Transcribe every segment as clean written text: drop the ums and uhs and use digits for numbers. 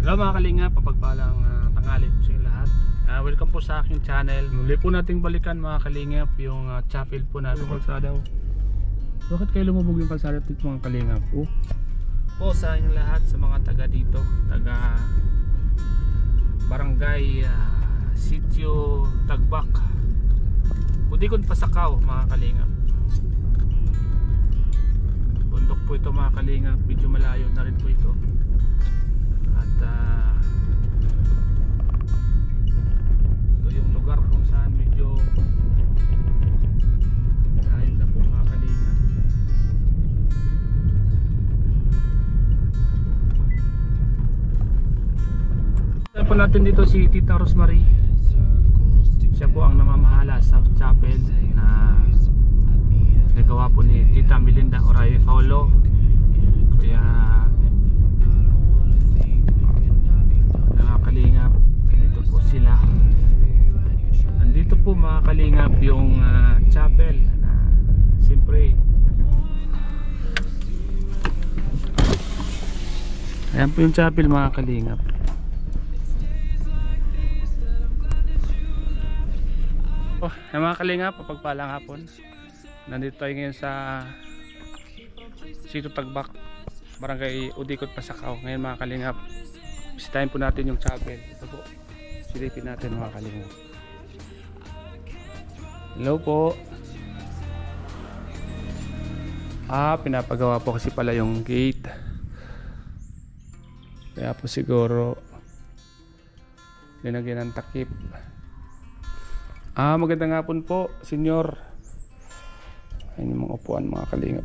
Hello mga kalinga, papagpalang tanghali po sa inyo lahat. Welcome po sa aking channel. Muli po nating balikan mga kalingap yung chapel po natin. Kalsada. Bakit kayo lumubog yung kalsada dito mga kalingap? Po sa inyo lahat, sa mga taga dito, taga Barangay Sitio Tagbak, Udikon Pasakaw mga kalingap. Bundok po ito mga kalingap, medyo malayo na rin po ito. At ito yung lugar kung saan medyo malayo na po mga kalingap. Tayo po natin dito si Tita Rosemary. Siya po ang namamahala sa chapel na nagawa po ni Tita Melinda Oraye Paulo. Kaya mga kalingap, dito po sila. Nandito po mga kalingap yung chapel na siyempre ayan po yung chapel mga kalingap. Mga kalingap, papagpalang hapon. Nandito tayo ngayon sa Sitio Tagbak, Barangay Udikot Pasakaw. Ngayon mga kalingap, bisitahin po natin yung chapel. Ito po, silipin natin mga kalingap. Hello po. Pinapagawa po kasi pala yung gate. Kaya po siguro linagyan ng takip. Magandang hapon po, senyor. Ayan yung mga upuan mga kalingap.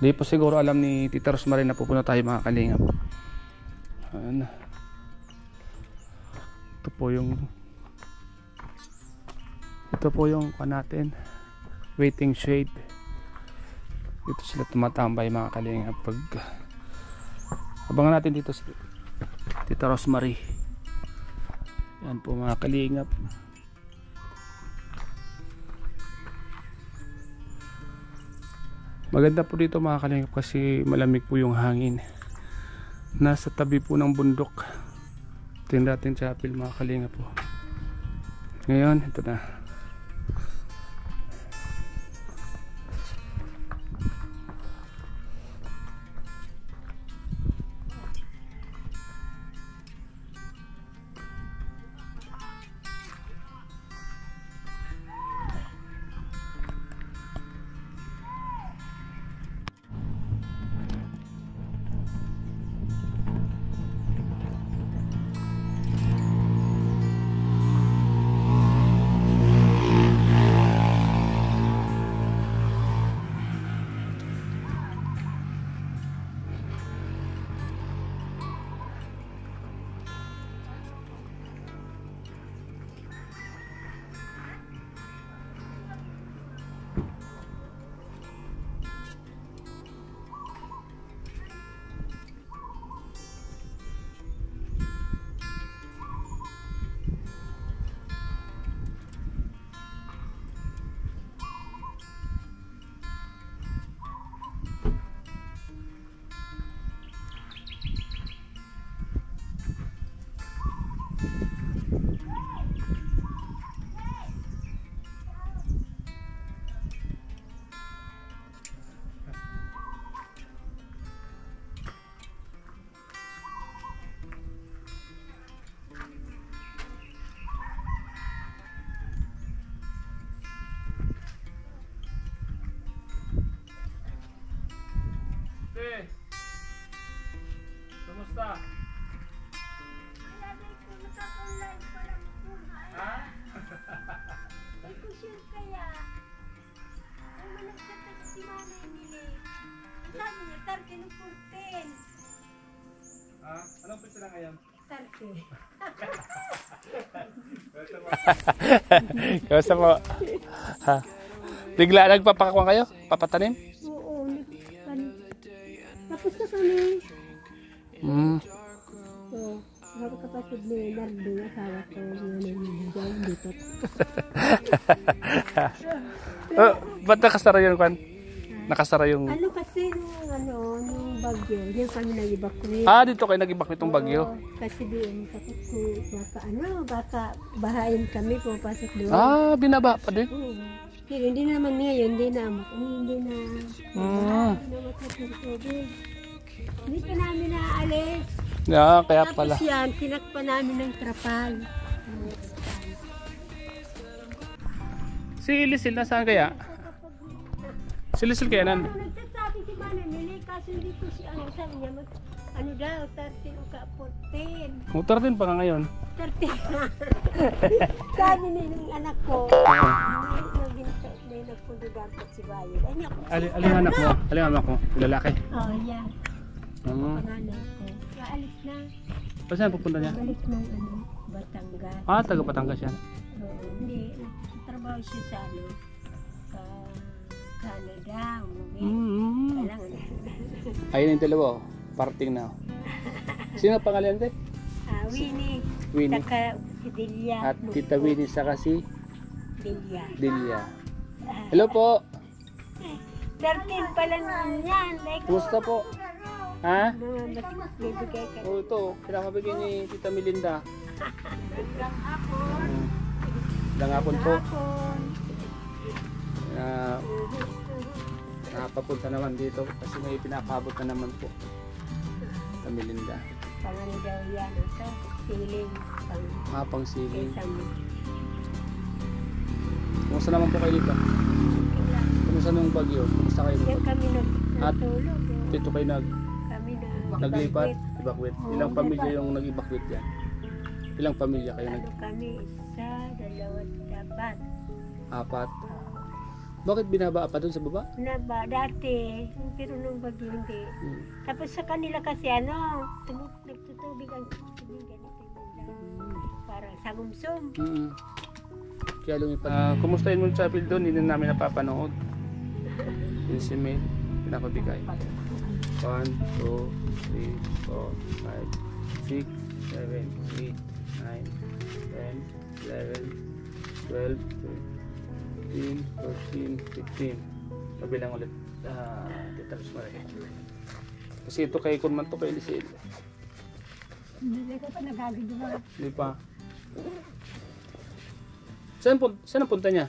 Hindi po siguro alam ni Tita Rosemary na pupunta tayo mga kalingap. Ayan. Ito po yung natin, waiting shade. Dito sila tumatambay mga kalingap. Abangan natin dito si Tita Rosemary. Yan po mga kalingap. Maganda po dito mga kalingap kasi malamig po yung hangin. Nasa tabi po ng bundok. Ito yung dating chapel mga kalingap po. Ngayon ito na. Kamusta? Ha? Hindi ko sure kaya. Ang managsatak si mama nila. Sabi niya, tarke ng 14. Anong pizza na ngayon? Tarke. Kamusta po? Bigla nagpapakakuan kayo? Papatanim? Oo. Tapos na kami. So, ako kapatid ni Nardo, asawa ko, nandiyan dito. Ba't nakasara yun, Kwan? nakasara yung... Ano kasi nung bagyo, hindi kami nag-evacuate. Ah, dito kayo nag-ibak nitong bagyo. Oo, kasi doon, takot ko, baka bahayin kami pumapasok doon. Ah, binaba pa din. Oo. Pero hindi naman ngayon, hindi na hindi na matapos ng tubig. Hindi pa namin naalis. Yeah, kaya pala. Tapos yan, tinakpa namin ng trapal. Si Lisil, nasaan kaya? Si Lisil kaya nan? Nagsasabi si Manang Nili, kaso hindi ko siya, sabi niya, ano daw, 13 o ka 14. Motor din pa ka ngayon. 13. Sabi ng anak ko, may nagpundo dapat si Bayo. Aling anak mo? Aling anak mo? Lalaki? Oo, yan. Pangalan ko. Kaalis na. Pa saan pupunta niya? Balik ng Batangas. Ah, taga Batangas yan. Oo, hindi. Trabaho siya sa sa Canada. Kailangan. Ayun yung dalawa, parting na. Sino pangalan natin? Winnie. Winnie. Saka si Delia. At Tita Winnie saka si Delia. Delia. Hello po. 13 pa lang yan. Kumusta po? Ha? Mas bibigay ka. Oh, ito. Pinakabigay ni Tita Melinda. Hanggang hapon. Langapon po. Hapon. Nakapapunta naman dito kasi may pinapabot na naman po. Tita Melinda. Pangano daw yan. Ito. Siling. Pang siling. Isang. Kumusta naman po kayo dito? Kumusta nung bagyo? Kumusta kayo Yan dito? kami At nagtulog. dito kayo Kami naglipat? evacuate. Evacuate. Oo, Ilang pamilya lipat. yung nag-evacuate yan? Ilang pamilya kayo Ano kami? Isa, dalawa, dapat. Apat. Bakit binaba pa doon sa baba? Na ba? Dati. Pero nung bagyo hindi. Tapos sa kanila kasi nagtutubig ang tubig ganito yung parang sagumsum. Kaya lumipat. Kumustahin mo yung chapel doon? Hindi na namin napapanood. Yung si May, pinakabigay. 1, 2, 3, 4, 5, 6, 7, 8, 9, 10, 11, 12, 13, 14, 15. Kabilang ulit. Tita Rosemary. Kasi ito kay Kunman to kay Lisil. Hindi ka pa nagagagawa. Hindi pa. Saan ang punta niya?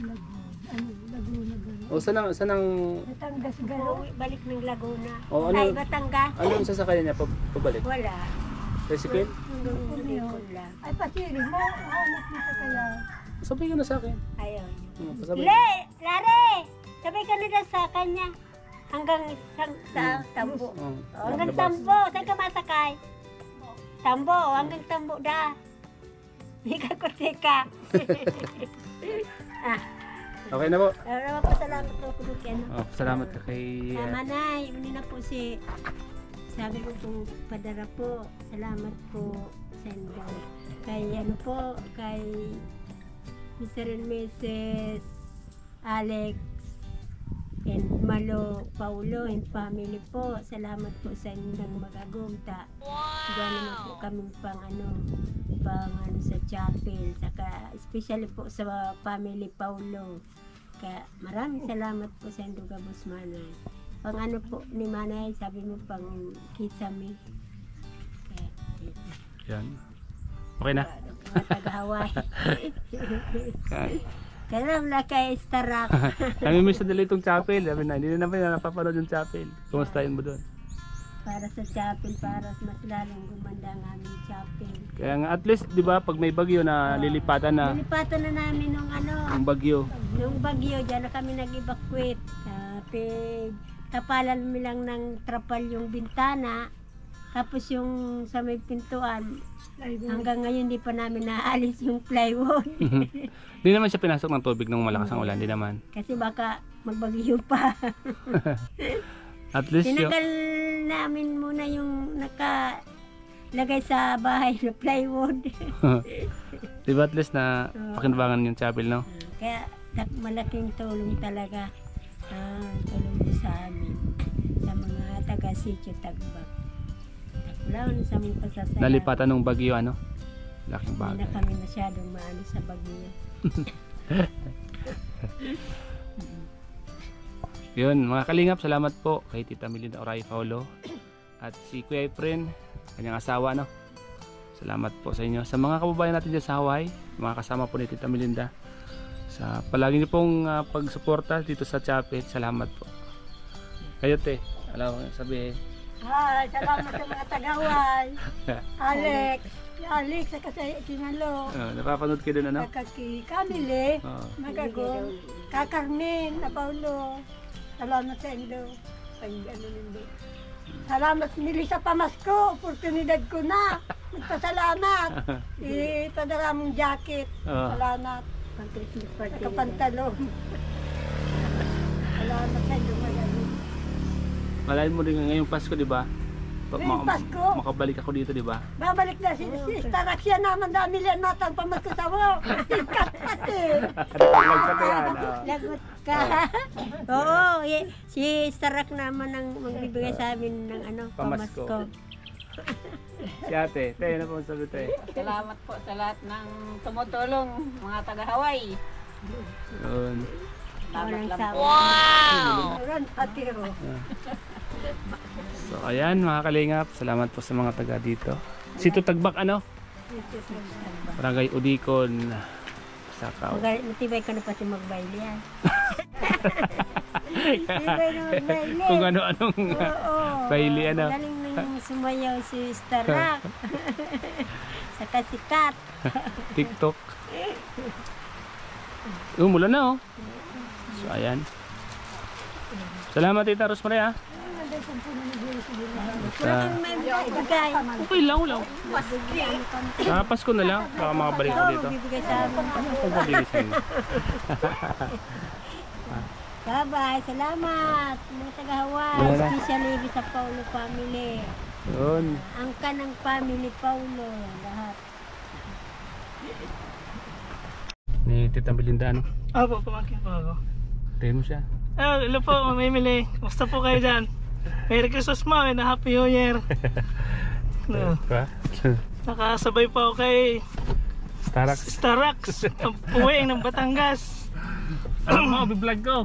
Laguna. O saan ang Batangas galo. Balik ng Laguna. O, ano- Ay, Batangas. ano ang sasakyan niya pabalik? Wala. Tricycle? Wala. Ay, pati rin mo. Hanap nito kaya. Sabi ka na sa akin. Ayun. Pasabi. Lare! Sabay ka na sa kanya. Hanggang sa Tambo. Hanggang labas. Tambo. Saan ka masakay? Tambo. Hanggang Tambo da. Hindi ka kuteka. Okay na po. Salamat po po kay Salamat ka kay... Manay, muli na po sabi ko po, padara po, salamat po sa inyo. Kay kay Mr. and Mrs. Alex and Malo Paulo and family po. Salamat po sa inyong magagumta. Diyan naman po kami pang sa chapel. Saka especially po sa family Paulo. Kaya maraming salamat po sa inyong gabos Manay. Pang po ni Manay, sabi mo pang kisame. Yan. Okay na. Taga-Hawaii. Kaya wala kay Starak. Kami miss na dala itong chapel. Sabi na, hindi na naman napapanood yung chapel. Kumustahin mo doon? Para sa chapel, para mas lalong gumanda ang aming chapel. Kaya nga at least, di ba, pag may bagyo na lilipatan na Nilipatan na namin ang bagyo. nung bagyo, dyan na kami nag-evacuate. Tapalan mo lang ng trapal yung bintana. Tapos yung sa may pintuan, hanggang ngayon di pa namin naalis yung plywood. Hindi naman siya pinasok ng tubig nung malakas ang ulan, di naman. Kasi baka magbagyo pa. At least yung... Tinagal namin muna yung nakalagay sa bahay na plywood. Di ba at least na pakinabangan yung chapel, no? Kaya malaking tulong talaga tulong mo sa amin, sa mga taga-sitio Tagbak. Taklaw sa aming pasasaya. Nalipatan ng bagyo, ano? Laking Hindi bagay. na kami masyadong maano sa bagyo. Yun, mga kalingap, salamat po kay Tita Melinda Oray Paulo at si Kuya Efren, kanyang asawa, no? Salamat po sa inyo. Sa mga kababayan natin dyan sa Hawaii, mga kasama po ni Tita Melinda, sa palagi niyo pong pagsuporta dito sa chapel, salamat po. Kayo, te, alam mo sabihin. Hi, salamat sa mga tagaway. Alex, sa kasi kinalo. Napapanood kayo doon, ano? Kaki Camille, Magago, Kakarnin, na Paulo. Salamat sa inyo. Salamat nili sa pamasko, oportunidad ko na. Nagpasalamat. Ipadala mong jacket. Salamat. Nakapantalon. Salamat sa inyo. Malayan mo rin ngayong Pasko, di ba? Ngayong Pasko? Makabalik ako dito, di ba? Babalik na si Staraxia naman dami lang natang pamasko sa mo. Sikat pati. Lagot ka. Oo, si Starak naman ang magbibigay sa amin ng pamasko. Si ate, tayo na po sabi tayo. Salamat po sa lahat ng tumutulong, mga taga-Hawaii. Yun. Salamat lang po. Wow! Walang patiro. So ayan mga kalingap, salamat po sa mga taga dito. Sito Tagbak, ano? Barangay Udikon, Sakaw. Matibay ka na pati magbayli yan. Matibay na magbayli. Kung ano-anong bayli, ano? Magaling nang sumayaw si Starak. Saka sikat. TikTok. Umulan na, oh. So ayan. Salamat Tita Rosemary, ha. Okay lang, ulang. Pasko na lang, baka makabalik ko dito. Bibigay sa amin. Pagpabigay sa inyo. Bye-bye, salamat. Mga taga-Hawaii, especially sa Paulo family. Yun. Ang kanang family Paulo, lahat. Ni Tita Melinda, ano? Opo, pamangkin po ako. Tayo mo siya. Hello po, mamimili. Kumusta po kayo dyan? Merry Christmas mo and Happy New Year. No. Nakasabay po ako kay Starax, ang puwing ng Batangas. Alam mo, vlog ko.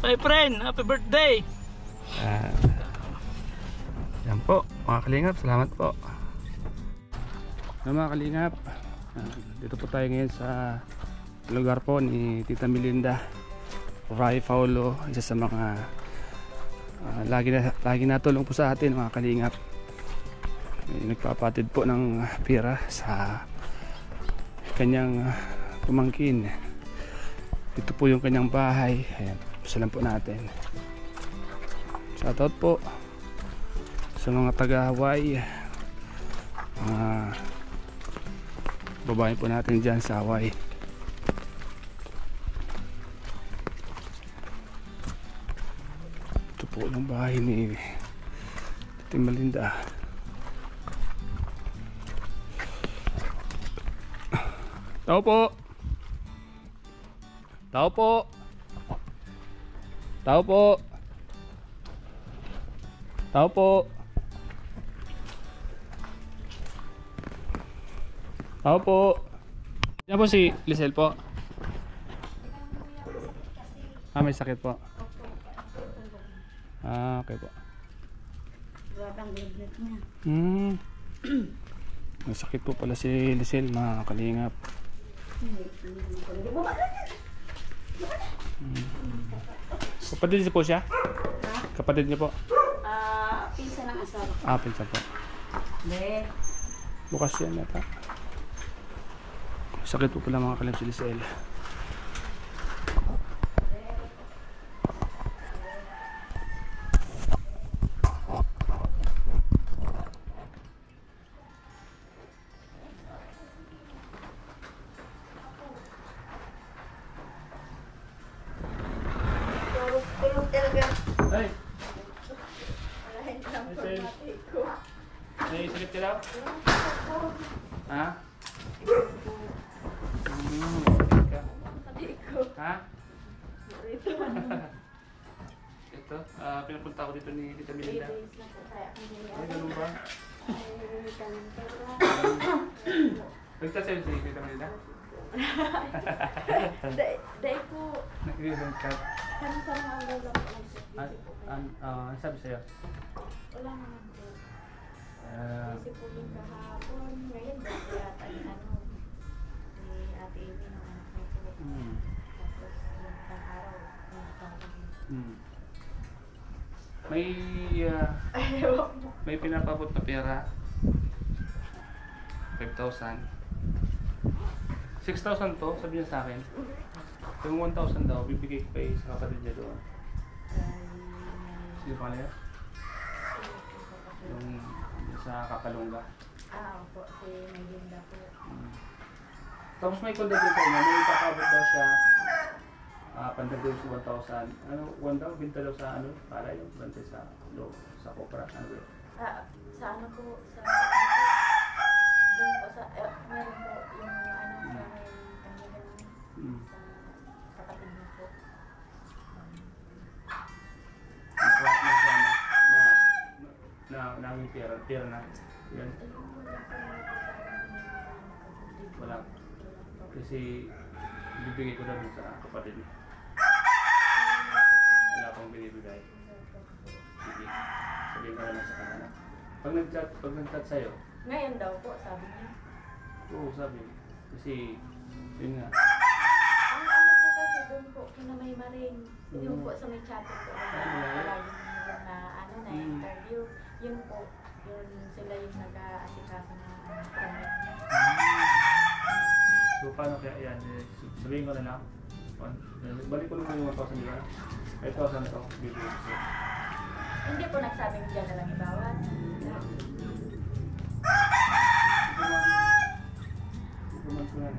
My friend, happy birthday. Yan po, mga kalingap, salamat po. Mga kalingap, dito po tayo ngayon sa lugar po ni Tita Melinda Oray Paulo, isa sa mga lagi natulong po sa atin, mga kalingap. Nagpapatid po ng pera sa kanyang pamangkin. Ito po yung kanyang bahay. Ayan, pasalan po natin. Shoutout po sa mga taga Hawaii, mga babae po natin dyan sa Hawaii. Ito po yung bahay ni Tita Melinda. Tao po. Tao po. Tao po. Tao po. Tao po. Yan po si Lisel po. May sakit po. Okay po. May sakit po pala si Lisel, mga kalingap. Kapatid niyo po siya? Kapatid niyo po? Pinsan ng asawa. Pinsan po. Hindi. Bukas yan yata. Sakit po pala mga kalingap si Lisel. Hey! May sakit ka daw? Ha? Sakit ka? Ha? Ito, pinapunta ko dito ni Tita Melinda. Ay, ganun ba? Nagtasabi si Tita Melinda? Dahil po, Nag-iisang chat. kami sa mga wala po nagsisisi po kayo. Ano sabi sa'yo? Wala naman po. Ah, Kasi po yung kahapon, ngayon dati yata ni ni Ate Amy ng anak niya po. mm, Tapos yung isang araw, mm. May may pinapabot na pera. 5,000. 6,000 to, sabi niya sa akin. Yung 1,000 daw, bibigay ko kay sa kapatid niya doon. Sino pa niya? Yung sa Kapalungga. Opo, si Maylinda po. Tapos may contact din sa inyo, may ipapabot daw siya. Pandagdag sa 1,000. Ano, 1,000, binta daw sa ano, para yung bantay sa loob, sa Kopra. Ano ba yun? Sa ano po, doon po sa, meron po yung ano sa may pangyayon Mm. sa kapatid niyo po. Nanging pera na. Yan. Wala. Kasi bibigay ko na dun sa kapatid niya. Wala akong binibigay. Sige. Sabihin ko na lang sa kanila. Pag nag-chat sa'yo, Ngayon daw po, sabi niya. oo, sabi. Kasi, yun nga. Ang ano po kasi doon po, kina may maring, yung po sa may chatting po, palagi na ano na interview, yun po, yun sila yung nag-aasikaso ng kami. So, paano kaya yan? Sabihin ko na lang. Balik ko naman yung 1,000 nila. 5,000 to, bibigay ko sa'yo. Hindi po nagsabing dyan na lang ibawat. Ikuman ko yan.